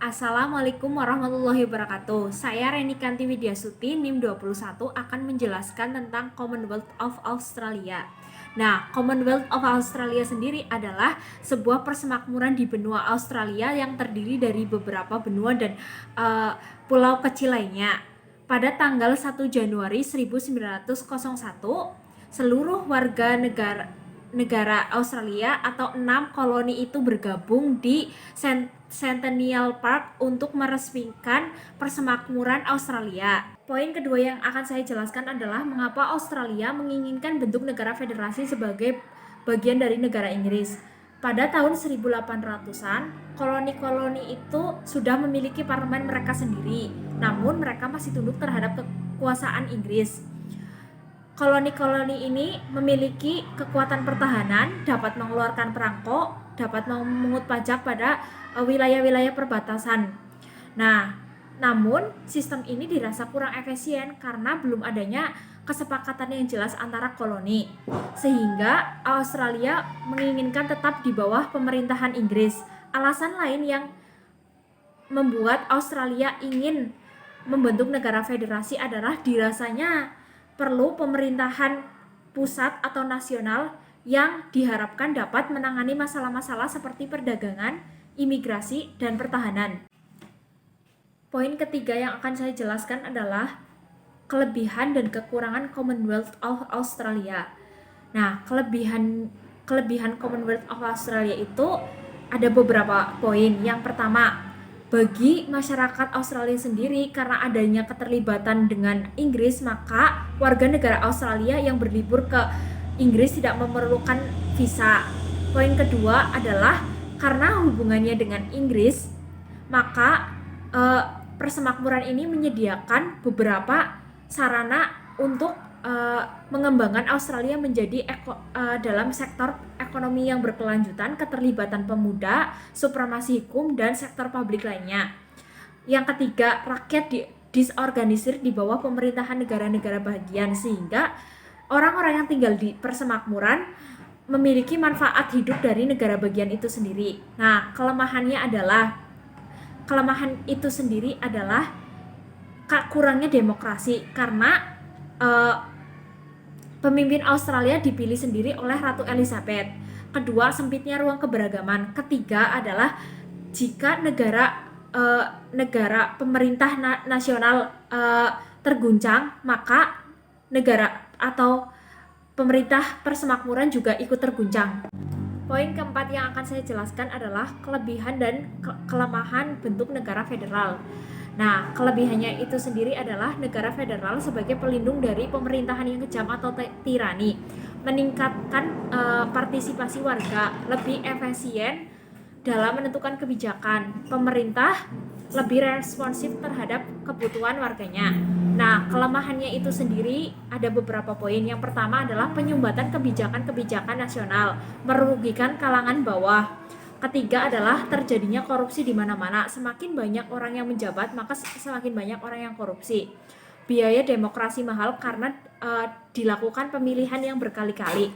Assalamualaikum warahmatullahi wabarakatuh. Saya Reni Kanti Widyasuti, NIM 21 akan menjelaskan tentang Commonwealth of Australia. Nah, Commonwealth of Australia sendiri adalah sebuah persemakmuran di benua Australia yang terdiri dari beberapa benua dan pulau kecil lainnya. Pada tanggal 1 Januari 1901, seluruh warga negara Australia atau 6 koloni itu bergabung di Centennial Park untuk meresmikan persemakmuran Australia. Poin kedua yang akan saya jelaskan adalah mengapa Australia menginginkan bentuk negara federasi sebagai bagian dari negara Inggris. Pada tahun 1800-an, koloni-koloni itu sudah memiliki parlemen mereka sendiri, namun mereka masih tunduk terhadap kekuasaan Inggris. Koloni-koloni ini memiliki kekuatan pertahanan, dapat mengeluarkan perangko, dapat memungut pajak pada wilayah-wilayah perbatasan. Nah, namun sistem ini dirasa kurang efisien karena belum adanya kesepakatan yang jelas antara koloni, sehingga Australia menginginkan tetap di bawah pemerintahan Inggris. Alasan lain yang membuat Australia ingin membentuk negara federasi adalah dirasanya perlu pemerintahan pusat atau nasional yang diharapkan dapat menangani masalah-masalah seperti perdagangan, imigrasi, dan pertahanan. Poin ketiga yang akan saya jelaskan adalah kelebihan dan kekurangan Commonwealth of Australia. Nah, kelebihan Commonwealth of Australia itu ada beberapa poin. Yang pertama, bagi masyarakat Australia sendiri, karena adanya keterlibatan dengan Inggris, maka warga negara Australia yang berlibur ke Inggris tidak memerlukan visa. Poin kedua adalah karena hubungannya dengan Inggris, maka persemakmuran ini menyediakan beberapa sarana untuk mengembangkan Australia menjadi dalam sektor ekonomi yang berkelanjutan, keterlibatan pemuda, supremasi hukum, dan sektor publik lainnya. Yang ketiga, rakyat disorganisir di bawah pemerintahan negara-negara bagian, sehingga orang-orang yang tinggal di persemakmuran memiliki manfaat hidup dari negara bagian itu sendiri. Nah, kelemahan itu sendiri adalah kurangnya demokrasi, karena pemimpin Australia dipilih sendiri oleh Ratu Elizabeth. Kedua, sempitnya ruang keberagaman. Ketiga adalah jika negara pemerintah nasional terguncang, maka negara atau pemerintah persemakmuran juga ikut terguncang. Poin keempat yang akan saya jelaskan adalah kelebihan dan kelemahan bentuk negara federal. Nah, kelebihannya itu sendiri adalah negara federal sebagai pelindung dari pemerintahan yang kejam atau tirani, meningkatkan partisipasi warga, lebih efisien dalam menentukan kebijakan, pemerintah lebih responsif terhadap kebutuhan warganya. Nah, kelemahannya itu sendiri ada beberapa poin. Yang pertama adalah penyumbatan kebijakan-kebijakan nasional, merugikan kalangan bawah. Ketiga adalah terjadinya korupsi di mana-mana. Semakin banyak orang yang menjabat, maka semakin banyak orang yang korupsi. Biaya demokrasi mahal karena dilakukan pemilihan yang berkali-kali.